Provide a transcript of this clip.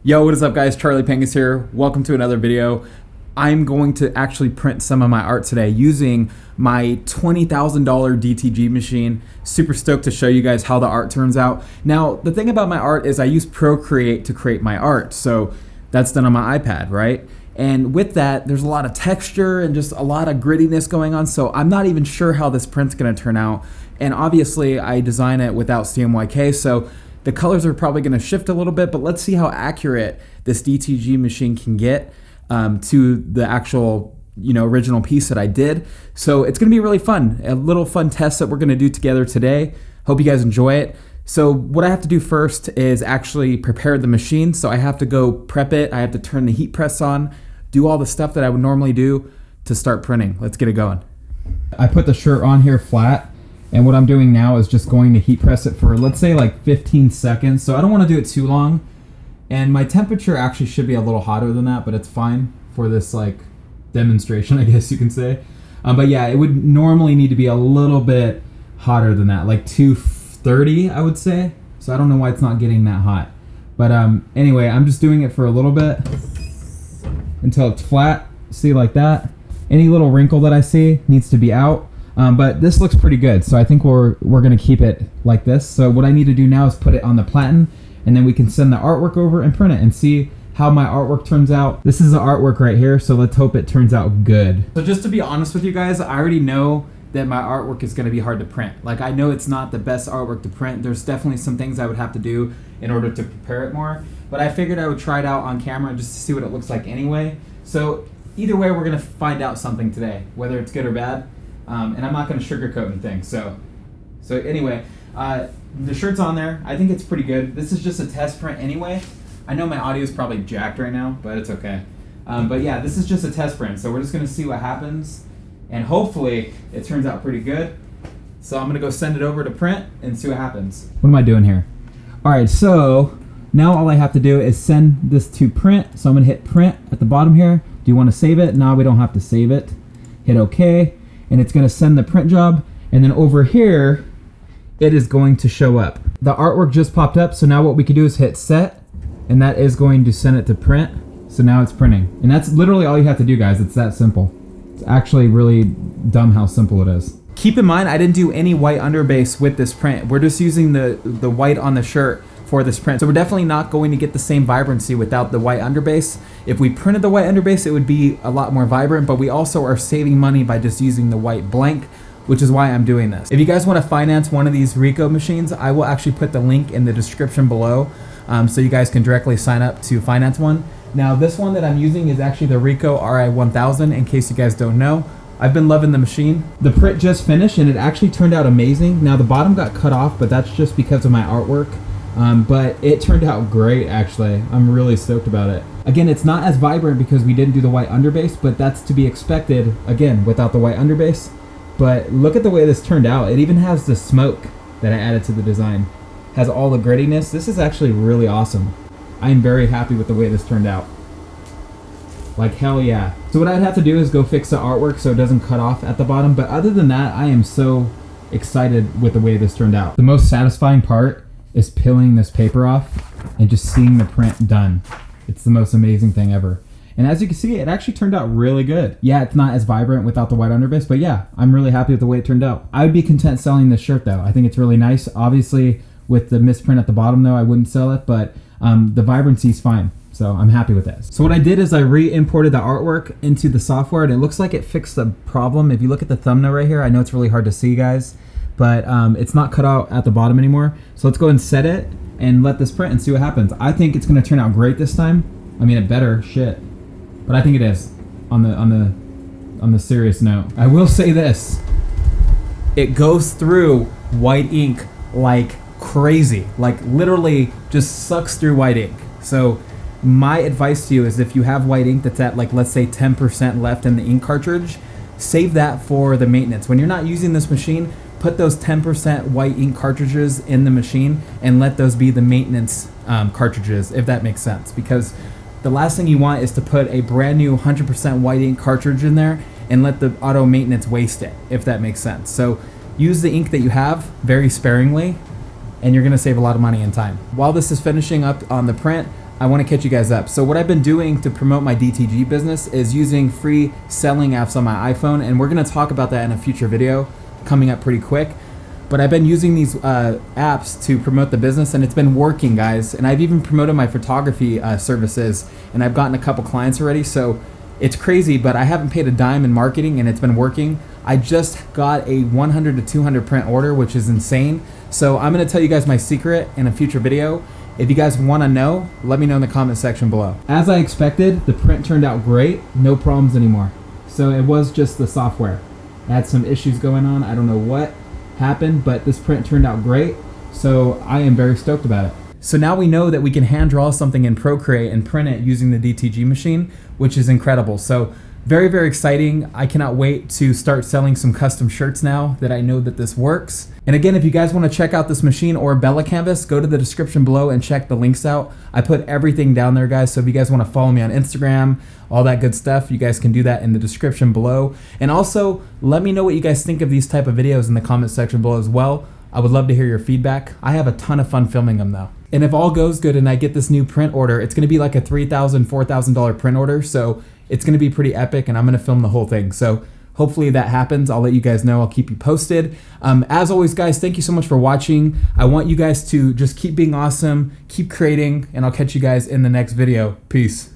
Yo, what is up guys? CharleyPangus here. Welcome to another video. I'm going to actually print some of my art today using my $20,000 DTG machine. Super stoked to show you guys how the art turns out. Now, the thing about my art is I use Procreate to create my art. So that's done on my iPad, right? And with that, there's a lot of texture and just a lot of grittiness going on. So I'm not even sure how this print's gonna turn out. And obviously I design it without CMYK. So the colors are probably going to shift a little bit, but let's see how accurate this DTG machine can get to the actual, original piece that I did. So it's going to be really fun, a little fun test that we're going to do together today. Hope you guys enjoy it. So what I have to do first is actually prepare the machine. So I have to go prep it. I have to turn the heat press on, do all the stuff that I would normally do to start printing. Let's get it going. I put the shirt on here flat. And what I'm doing now is just going to heat press it for, let's say, like 15 seconds. So I don't want to do it too long. And my temperature actually should be a little hotter than that, but it's fine for this like demonstration, I guess you can say. But yeah, it would normally need to be a little bit hotter than that, like 230, I would say. So I don't know why it's not getting that hot. But anyway, I'm just doing it for a little bit until it's flat. See, like that. Any little wrinkle that I see needs to be out. But this looks pretty good, so I think we're gonna keep it like this. So what I need to do now is put it on the platen, and then we can send the artwork over and print it and see how my artwork turns out. This is the artwork right here, so let's hope it turns out good. So just to be honest with you guys, I already know that my artwork is gonna be hard to print. Like, I know it's not the best artwork to print. There's definitely some things I would have to do in order to prepare it more, but I figured I would try it out on camera just to see what it looks like anyway. So either way, we're gonna find out something today, whether it's good or bad. And I'm not going to sugarcoat anything. So anyway, the shirt's on there. I think it's pretty good. This is just a test print anyway. I know my audio is probably jacked right now, but it's okay. But yeah, this is just a test print. So we're just going to see what happens. And hopefully it turns out pretty good. So I'm going to go send it over to print and see what happens. What am I doing here? All right, so now all I have to do is send this to print. So I'm going to hit print at the bottom here. Do you want to save it? No, we don't have to save it. Hit OK. And it's going to send the print job, and then over here it is going to show up. The artwork just popped up, so now what we can do is hit set, and that is going to send it to print. So now it's printing, and that's literally all you have to do, guys. It's that simple. It's actually really dumb how simple it is. Keep in mind, I didn't do any white underbase with this print. We're just using the white on the shirt for this print. So we're definitely not going to get the same vibrancy without the white underbase. If we printed the white underbase, it would be a lot more vibrant, but we also are saving money by just using the white blank, which is why I'm doing this. If you guys want to finance one of these Rico machines, I will actually put the link in the description below, so you guys can directly sign up to finance one. Now this one that I'm using is actually the Rico RI1000, in case you guys don't know. I've been loving the machine. The print just finished and it actually turned out amazing. Now the bottom got cut off, but that's just because of my artwork. But it turned out great, actually. I'm really stoked about it. Again, it's not as vibrant because we didn't do the white underbase, but that's to be expected, again, without the white underbase. But look at the way this turned out. It even has the smoke that I added to the design. Has all the grittiness. This is actually really awesome. I am very happy with the way this turned out. Like, hell yeah. So what I'd have to do is go fix the artwork so it doesn't cut off at the bottom. But other than that, I am so excited with the way this turned out. The most satisfying part is peeling this paper off and just seeing the print done. It's the most amazing thing ever. And as you can see, it actually turned out really good. Yeah, it's not as vibrant without the white underbase, but yeah, I'm really happy with the way it turned out. I would be content selling this shirt though. I think it's really nice. Obviously, with the misprint at the bottom though, I wouldn't sell it, but the vibrancy is fine. So I'm happy with this. So what I did is I re-imported the artwork into the software, and it looks like it fixed the problem. If you look at the thumbnail right here, I know it's really hard to see, guys, but it's not cut out at the bottom anymore. So let's go ahead and set it and let this print and see what happens. I think it's gonna turn out great this time. I mean, it better, shit. But I think it is, on the serious note. I will say this, it goes through white ink like crazy. Like literally just sucks through white ink. So my advice to you is if you have white ink that's at like, let's say 10% left in the ink cartridge, save that for the maintenance. When you're not using this machine, put those 10% white ink cartridges in the machine and let those be the maintenance cartridges, if that makes sense. Because the last thing you want is to put a brand new 100% white ink cartridge in there and let the auto maintenance waste it, if that makes sense. So use the ink that you have very sparingly, and you're gonna save a lot of money and time. While this is finishing up on the print, I want to catch you guys up. So what I've been doing to promote my DTG business is using free selling apps on my iPhone, and we're going to talk about that in a future video coming up pretty quick. But I've been using these apps to promote the business, and it's been working, guys. And I've even promoted my photography services, and I've gotten a couple clients already. So it's crazy, but I haven't paid a dime in marketing, and it's been working. I just got a 100 to 200 print order, which is insane. So I'm going to tell you guys my secret in a future video. If you guys want to know, let me know in the comment section below. As I expected, the print turned out great. No problems anymore. So it was just the software. I had some issues going on. I don't know what happened, but this print turned out great. So I am very stoked about it. So now we know that we can hand draw something in Procreate and print it using the DTG machine, which is incredible. So very, very exciting. I cannot wait to start selling some custom shirts now that I know that this works. And again, if you guys want to check out this machine or Bella Canvas, go to the description below and check the links out. I put everything down there, guys. So if you guys want to follow me on Instagram, all that good stuff, you guys can do that in the description below. And also, let me know what you guys think of these type of videos in the comment section below as well. I would love to hear your feedback. I have a ton of fun filming them though. And if all goes good and I get this new print order, it's going to be like a $3,000, $4,000 print order. So it's going to be pretty epic, and I'm going to film the whole thing. So hopefully that happens. I'll let you guys know. I'll keep you posted. As always, guys, thank you so much for watching. I want you guys to just keep being awesome, keep creating, and I'll catch you guys in the next video. Peace.